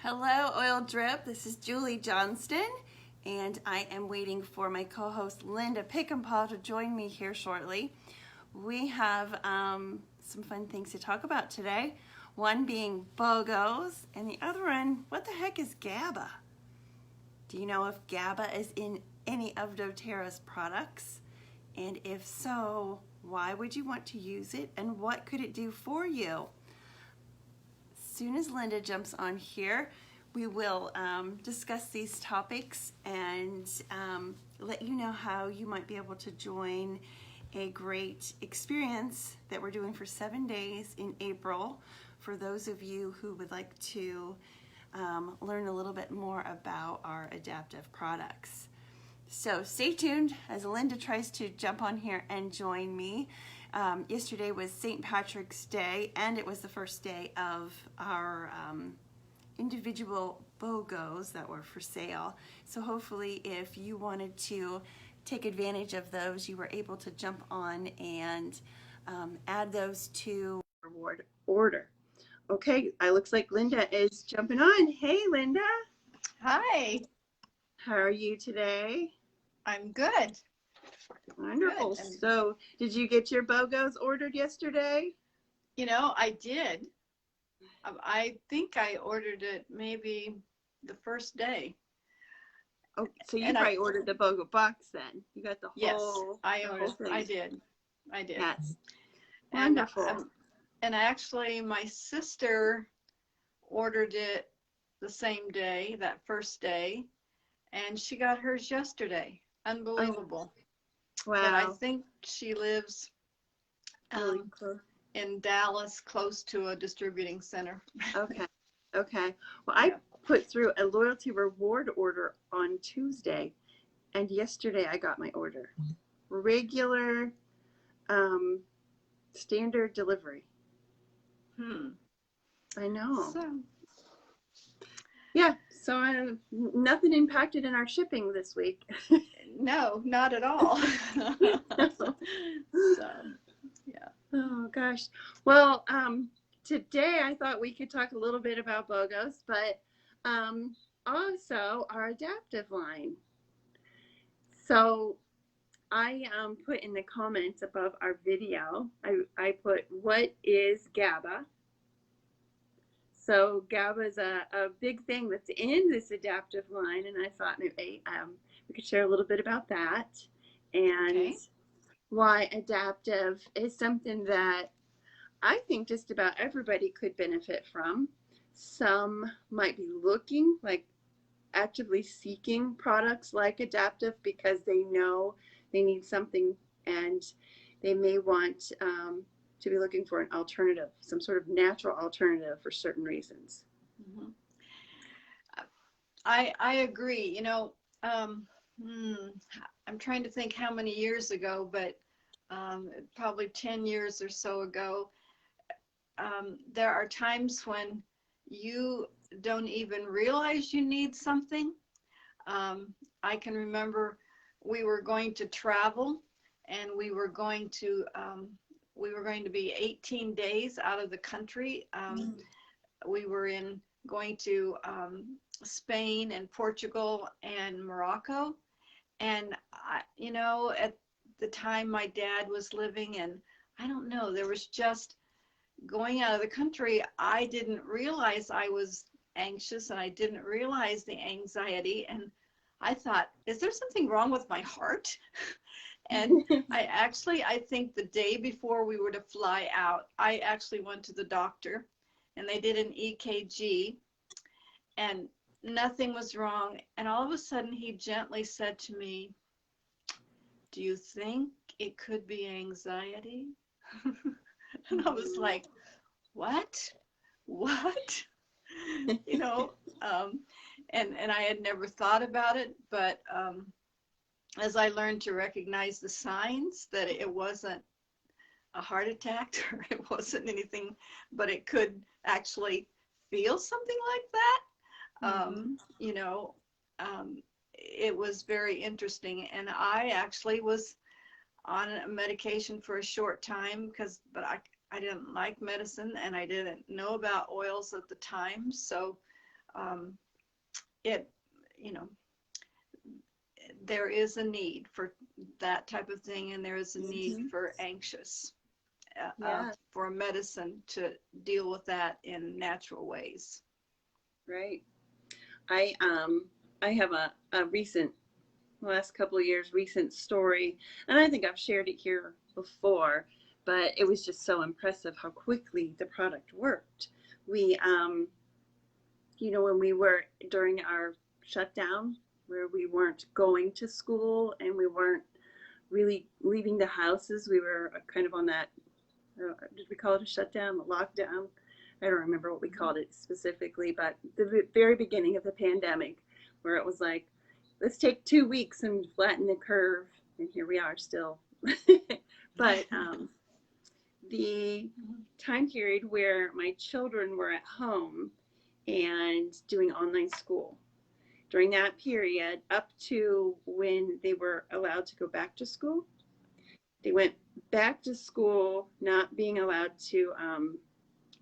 Hello, Oil Drip. This is Julie Johnston, and I am waiting for my co-host Linda Pickampaw to join me here shortly. We have some fun things to talk about today. One being BOGOs, and the other one, what the heck is GABA? Do you know if GABA is in any of doTERRA's products? And if so, why would you want to use it, and what could it do for you? As soon as Linda jumps on here, we will discuss these topics and let you know how you might be able to join a great experience that we're doing for 7 days in April for those of you who would like to learn a little bit more about our Adaptiv products. So stay tuned as Linda tries to jump on here and join me. Yesterday was St. Patrick's Day, and it was the first day of our individual BOGOs that were for sale. So hopefully if you wanted to take advantage of those, you were able to jump on and add those to reward order. Okay, it looks like Linda is jumping on. Hey, Linda. Hi. How are you today? I'm good. Wonderful. Good. So, did you get your BOGOs ordered yesterday? You know, I did. I think I ordered it maybe the first day. Oh, so you probably ordered the BOGO box then. You got the whole. Yes, I the ordered. whole thing. I did. Yes. And, Wonderful. and actually, my sister ordered it the same day, that first day, and she got hers yesterday. Unbelievable. Oh, wow. But I think she lives Really close. in Dallas, close to a distributing center. Okay. Okay. Well, I put through a loyalty reward order on Tuesday, and yesterday I got my order. Regular, standard delivery. I know. Yeah, so nothing impacted in our shipping this week. No, not at all. So, yeah. Oh gosh. Well, today I thought we could talk a little bit about BOGOs, but also our Adaptiv line. So I put in the comments above our video, I put, what is GABA? So GABA is a big thing that's in this Adaptiv line, and I thought maybe we could share a little bit about that and why Adaptiv is something that I think just about everybody could benefit from. Some might be looking, like actively seeking products like Adaptiv because they know they need something, and they may want to be looking for an alternative, some sort of natural alternative for certain reasons. Mm-hmm. I agree. You know, I'm trying to think how many years ago, but probably 10 years or so ago, there are times when you don't even realize you need something. I can remember we were going to travel, and we were going to be 18 days out of the country. We were going to Spain and Portugal and Morocco. And, you know, at the time my dad was living, and I don't know, there was just going out of the country. I didn't realize I was anxious, and I didn't realize the anxiety. And I thought, is there something wrong with my heart? And I think the day before we were to fly out, I actually went to the doctor, and they did an EKG, and nothing was wrong. And all of a sudden he gently said to me, do you think it could be anxiety? And I was like, what? You know, and I had never thought about it, but as I learned to recognize the signs that it wasn't a heart attack, or it wasn't anything, but it could actually feel something like that. You know, it was very interesting. And I actually was on a medication for a short time but I didn't like medicine, and I didn't know about oils at the time. So it, you know, there is a need for that type of thing, and there is a need Mhm. for anxious, Yeah, for medicine to deal with that in natural ways. right. I I have a recent last couple of years recent story, and I think I've shared it here before, but it was just so impressive how quickly the product worked. We when we were during our shutdown where we weren't going to school and we weren't really leaving the houses, we were kind of on that did we call it a shutdown, a lockdown? I don't remember what we called it specifically, but the very beginning of the pandemic, where it was like, let's take 2 weeks and flatten the curve, and here we are still. But the time period where my children were at home and doing online school, during that period, up to when they were allowed to go back to school, they went back to school not being allowed to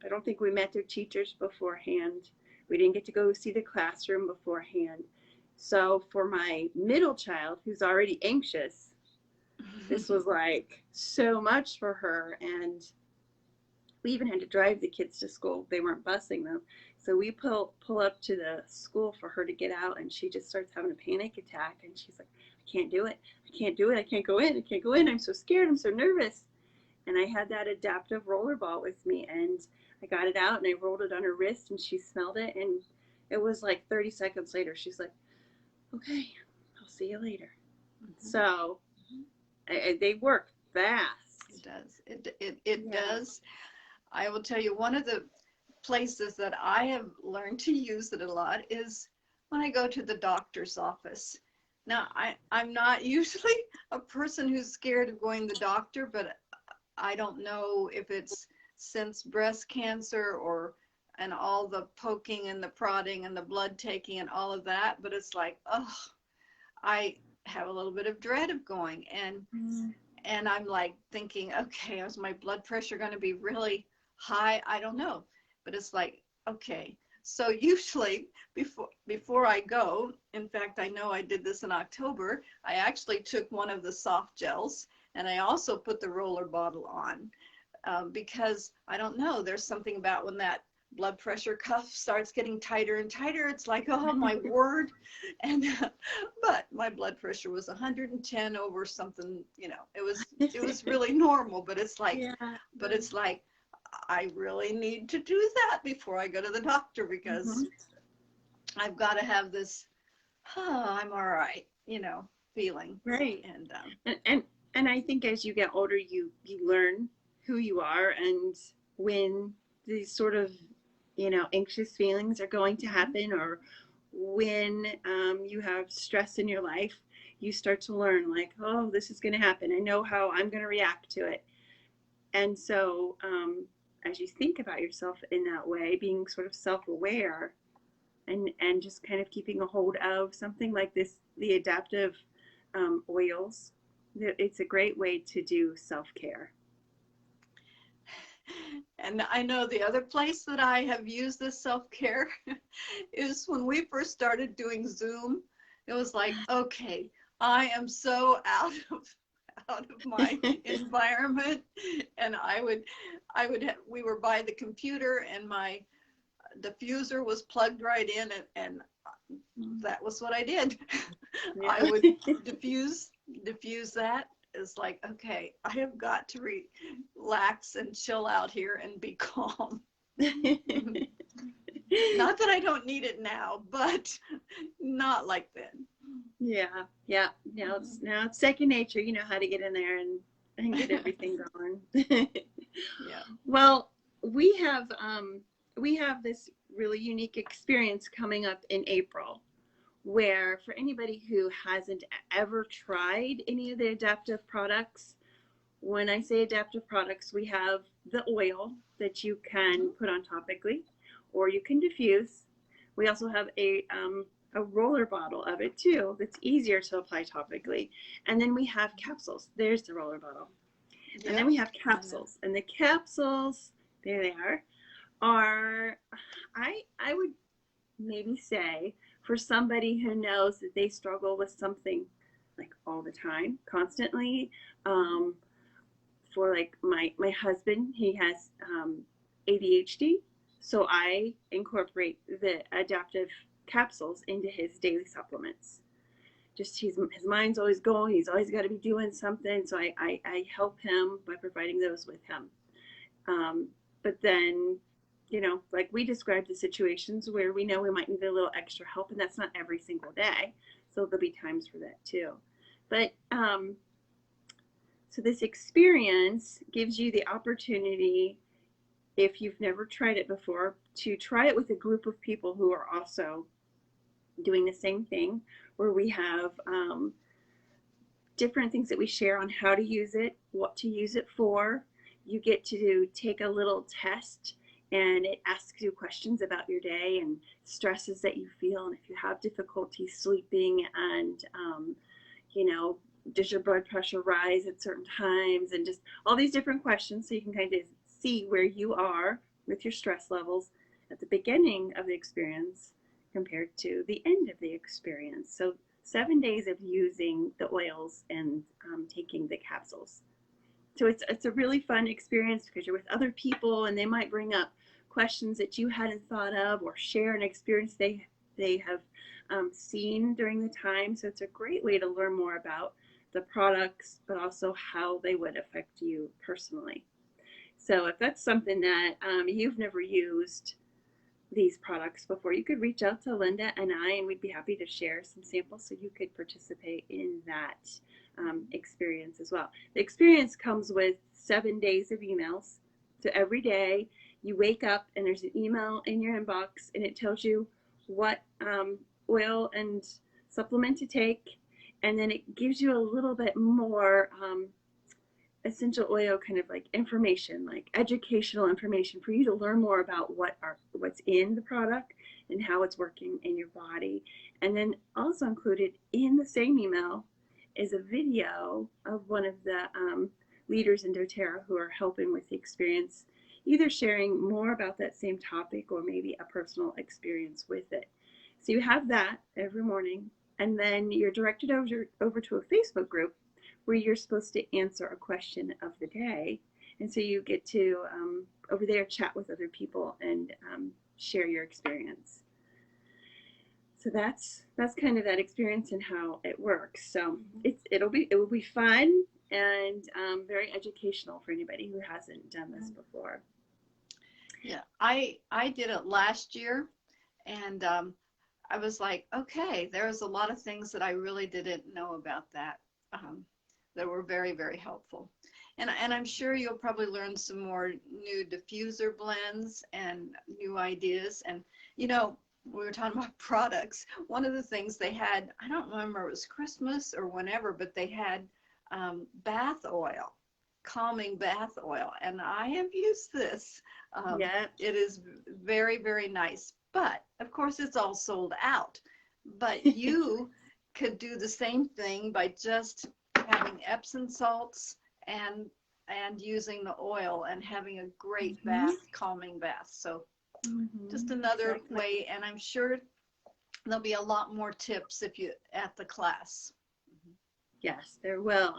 I don't think we met their teachers beforehand. We didn't get to go see the classroom beforehand. So for my middle child, who's already anxious, this was like so much for her. And we even had to drive the kids to school. They weren't busing them. So we pull up to the school for her to get out, and she just starts having a panic attack. And she's like, I can't do it. I can't do it. I can't go in. I can't go in. I'm so scared. I'm so nervous. And I had that adaptive roller ball with me, and I got it out and I rolled it on her wrist, and she smelled it, and it was like 30 seconds later she's like, okay, I'll see you later. Mm-hmm. So they work fast. It does. It does. I will tell you, one of the places that I have learned to use it a lot is when I go to the doctor's office. Now, I'm not usually a person who's scared of going to the doctor, but I don't know if it's since breast cancer and all the poking and the prodding and the blood taking and all of that, but it's like, oh, I have a little bit of dread of going, and I'm like thinking, okay, is my blood pressure going to be really high? I don't know, but it's like, okay. So usually before I go, in fact, I know I did this in October, I actually took one of the soft gels, and I also put the roller bottle on, because I don't know, there's something about when that blood pressure cuff starts getting tighter and tighter, it's like, oh my word. And but my blood pressure was 110 over something, it was really normal, but it's like, I really need to do that before I go to the doctor, because I've got to have this, I'm all right, feeling. Right. And and I think as you get older, you learn who you are, and when these sort of anxious feelings are going to happen, or when you have stress in your life, you start to learn, like, oh, this is going to happen. I know how I'm going to react to it. And so as you think about yourself in that way, being sort of self-aware, and just kind of keeping a hold of something like this, the adaptive oils, it's a great way to do self-care. And I know the other place that I have used this self-care is when we first started doing Zoom. It was like, okay, I am so out of my environment, and we were by the computer, and my diffuser was plugged right in, and that was what I did. Yeah. I would diffuse that. It's like, okay, I have got to relax and chill out here and be calm. Not that I don't need it now, but not like then. Yeah. Now it's second nature. You know how to get in there and get everything going. Yeah. Well, we have this really unique experience coming up in April, where for anybody who hasn't ever tried any of the adaptive products, when I say adaptive products, we have the oil that you can put on topically, or you can diffuse. We also have a roller bottle of it too that's easier to apply topically. And then we have capsules. There's the roller bottle. Yep. And then we have capsules. And the capsules, there they are I would maybe say for somebody who knows that they struggle with something like all the time, constantly. Um, for like my husband, he has ADHD, so I incorporate the Adaptiv Capsules into his daily supplements. Just his mind's always going. He's always got to be doing something. So I help him by providing those with him. Um, but then, like we described the situations where we know we might need a little extra help, and that's not every single day. So there'll be times for that too. But so this experience gives you the opportunity, if you've never tried it before, to try it with a group of people who are also doing the same thing, where we have different things that we share on how to use it, what to use it for. You get to take a little test, and it asks you questions about your day and stresses that you feel, and if you have difficulty sleeping, and does your blood pressure rise at certain times, and just all these different questions, so you can kind of see where you are with your stress levels at the beginning of the experience compared to the end of the experience. So 7 days of using the oils and taking the capsules. So it's a really fun experience because you're with other people, and they might bring up questions that you hadn't thought of, or share an experience they have seen during the time. So it's a great way to learn more about the products, but also how they would affect you personally. So if that's something that you've never used these products before, you could reach out to Linda and I, and we'd be happy to share some samples so you could participate in that experience as well. The experience comes with 7 days of emails. So every day you wake up and there's an email in your inbox, and it tells you what oil and supplement to take, and then it gives you a little bit more essential oil kind of like information, like educational information for you to learn more about what's in the product and how it's working in your body. And then also included in the same email is a video of one of the leaders in doTERRA who are helping with the experience, either sharing more about that same topic or maybe a personal experience with it. So you have that every morning, and then you're directed over to a Facebook group where you're supposed to answer a question of the day. And so you get to, over there, chat with other people and share your experience. So that's kind of that experience and how it works. So it will be fun and very educational for anybody who hasn't done this before. Yeah, I did it last year, and I was like, okay, there's a lot of things that I really didn't know about that. That were very, very helpful. And I'm sure you'll probably learn some more new diffuser blends and new ideas. And, we were talking about products. One of the things they had, I don't remember, it was Christmas or whenever, but they had bath oil, calming bath oil. And I have used this. Yeah. It is very, very nice. But, of course, it's all sold out. But you could do the same thing by just having Epsom salts and using the oil and having a great bath, calming bath. So just another way, and I'm sure there'll be a lot more tips if you at the class. Yes, there will,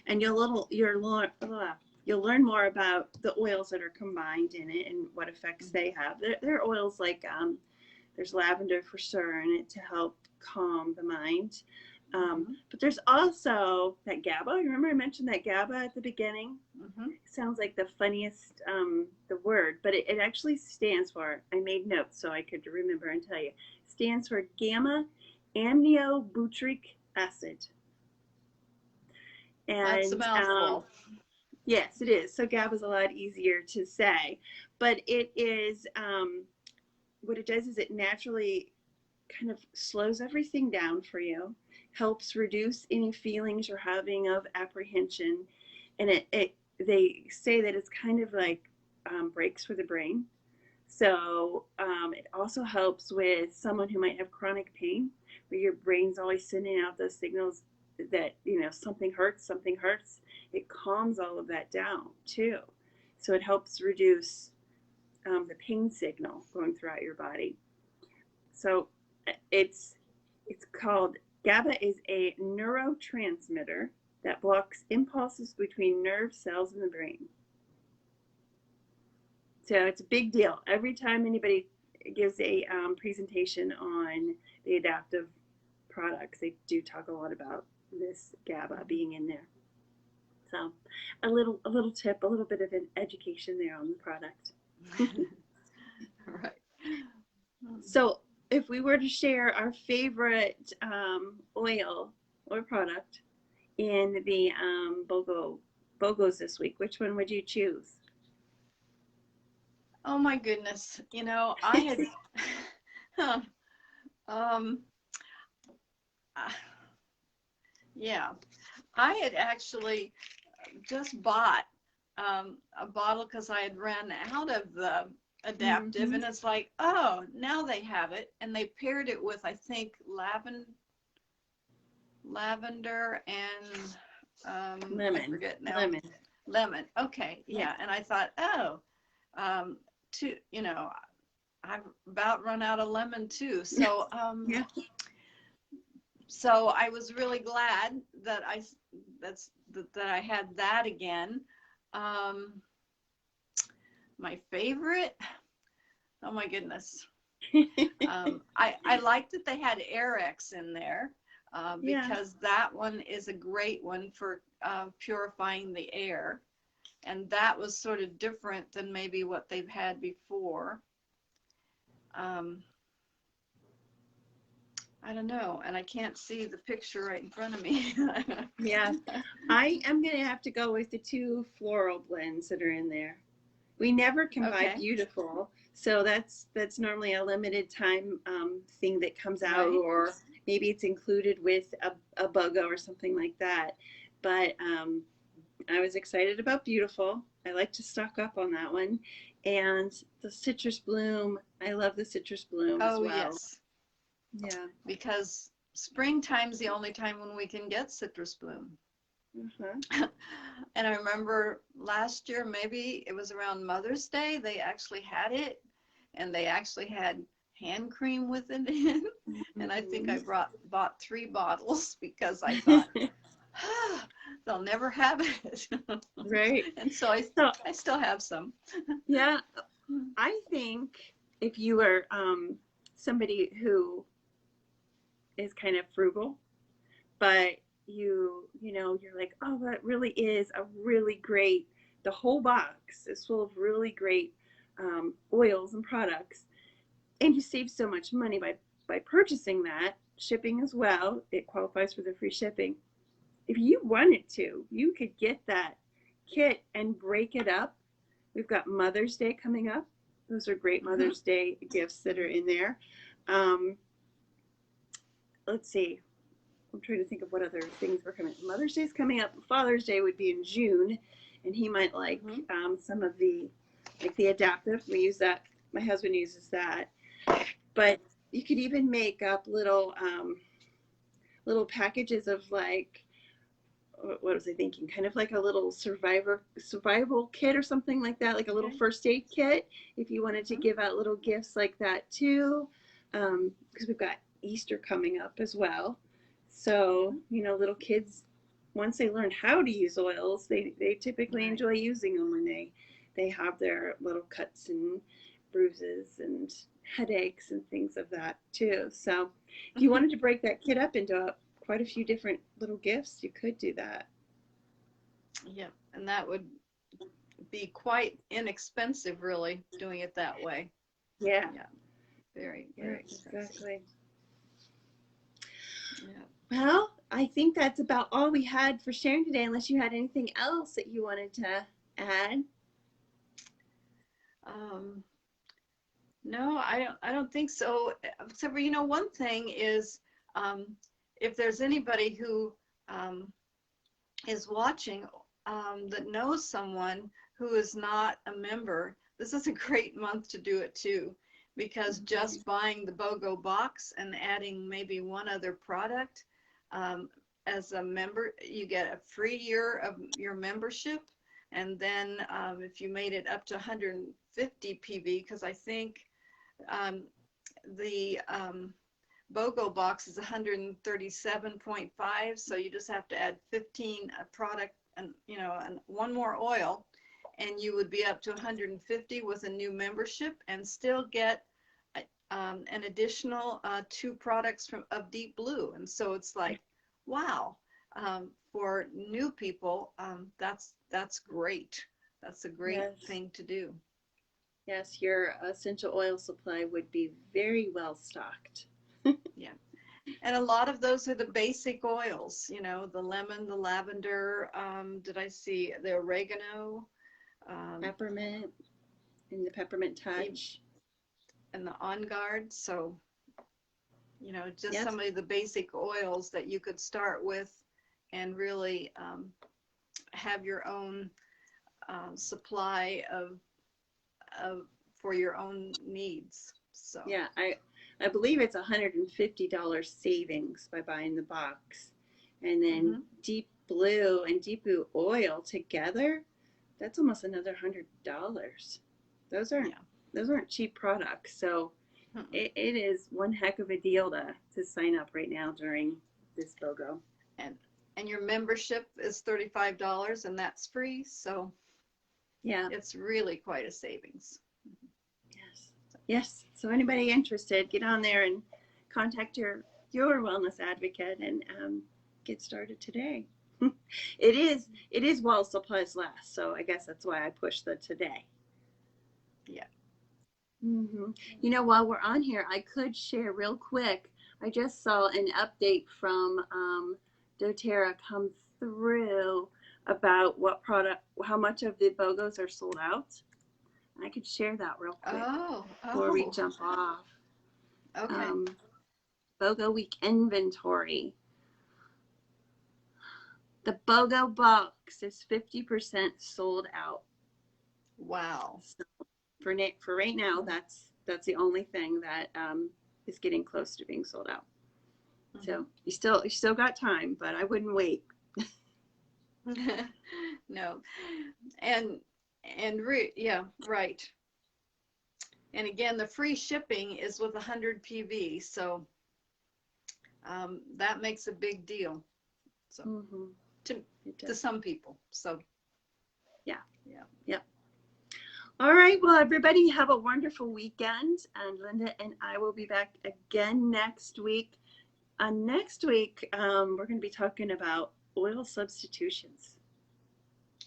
and you'll learn more about the oils that are combined in it and what effects they have. There are oils like there's lavender for sure in it to help calm the mind. But there's also that GABA. Remember I mentioned that GABA at the beginning? It sounds like the funniest the word, but it actually stands for, I made notes so I could remember and tell you, stands for gamma aminobutyric acid. And that's a mouthful. Yes, it is. So GABA is a lot easier to say, but it is what it does is it naturally kind of slows everything down for you, helps reduce any feelings you're having of apprehension, and they say that it's kind of like breaks for the brain. So it also helps with someone who might have chronic pain, where your brain's always sending out those signals that something hurts. It calms all of that down too. So it helps reduce the pain signal going throughout your body. So it's it's called GABA is a neurotransmitter that blocks impulses between nerve cells in the brain. So it's a big deal. Every time anybody gives a presentation on the Adaptiv products, they do talk a lot about this GABA being in there. So a little tip, a little bit of an education there on the product. Right. So if we were to share our favorite oil or product in the BOGOs this week, which one would you choose? Oh my goodness. You know, I had, um, yeah, I had actually just bought a bottle because I had run out of the Adaptiv, and it's like, oh, now they have it, and they paired it with, I think, lavender and Lemon. I forget now. Lemon. Okay, yeah. And I thought, oh, you know, I've about run out of lemon too. So Yeah. so I was really glad that that I had that again. My favorite, oh my goodness. I liked that they had Airex in there because that one is a great one for purifying the air. And that was sort of different than maybe what they've had before. I don't know, and I can't see the picture right in front of me. Yeah, I am going to have to go with the 2 floral blends that are in there. We never can buy Beautiful, so that's normally a limited time thing that comes out, right. Or maybe it's included with a BOGO or something like that. But I was excited about Beautiful. I like to stock up on that one. And the Citrus Bloom, I love the Citrus Bloom as well. Yes. Yeah. Because springtime's the only time when we can get Citrus Bloom. And I remember last year, maybe it was around Mother's Day, they actually had it, and they actually had hand cream with it in. And I think I bought 3 bottles because I thought, they'll never have it. Right. And so I still have some. Yeah. I think if you are somebody who is kind of frugal, but you're like, oh, that really is a really great, the whole box is full of really great oils and products, and you save so much money by purchasing that, shipping as well, it qualifies for the free shipping. If you wanted to, you could get that kit and break it up. We've got Mother's Day coming up. Those are great Mother's Day gifts that are in there. Let's see. I'm trying to think of what other things were coming. Mother's Day's coming up. Father's Day would be in June, and he might like some of the, like the Adaptiv. We use that. My husband uses that. But you could even make up little packages of, like, what was I thinking? Kind of like a little survival kit or something like that, like a little first aid kit. If you wanted to give out little gifts like that too, because we've got Easter coming up as well. So, little kids, once they learn how to use oils, they typically enjoy using them when they have their little cuts and bruises and headaches and things of that too. So if you wanted to break that kit up into quite a few different little gifts, you could do that. Yeah, and that would be quite inexpensive, really, doing it that way. Yeah. Yeah. Very, very expensive. Exactly. Yeah. Well, I think that's about all we had for sharing today, unless you had anything else that you wanted to add. No, I don't think so. Except for, one thing is, if there's anybody who is watching that knows someone who is not a member, this is a great month to do it too, because just buying the BOGO box and adding maybe one other product, as a member, you get a free year of your membership. And then if you made it up to 150 PV, because I think the BOGO box is 137.5, so you just have to add 15 product and and one more oil, and you would be up to 150 with a new membership, and still get an additional 2 products of Deep Blue. And so it's like, wow, for new people, that's great. That's a great Yes. thing to do. Yes, your essential oil supply would be very well stocked. Yeah. And a lot of those are the basic oils, the lemon, the lavender, did I see the oregano, Peppermint and the peppermint touch. and the On Guard. So, just Yes. some of the basic oils that you could start with and really have your own supply of for your own needs. So Yeah, I believe it's $150 savings by buying the box. And then Deep Blue and Deep Blue oil together, that's almost another $100. Those aren't cheap products. So it is one heck of a deal to sign up right now during this BOGO. And your membership is $35, and that's free. So yeah, it's really quite a savings. Yes. So anybody interested, get on there and contact your wellness advocate and get started today. It is while supplies last. So I guess that's why I pushed the today. Yeah. While we're on here, I could share real quick. I just saw an update from doTERRA come through about how much of the BOGOs are sold out. I could share that real quick before we jump off. Okay. BOGO week inventory. The BOGO box is 50% sold out. Wow. So for right now, that's the only thing that is getting close to being sold out. So you still got time, but I wouldn't wait. No. Yeah, right. And again, the free shipping is with 100 PV, so that makes a big deal. So to some people. So yeah. All right. Well, everybody have a wonderful weekend, and Linda and I will be back again next week. Next week, we're going to be talking about oil substitutions.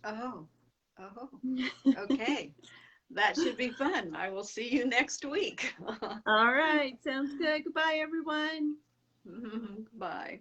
Oh, okay. That should be fun. I will see you next week. All right. Sounds good. Goodbye, everyone. Bye.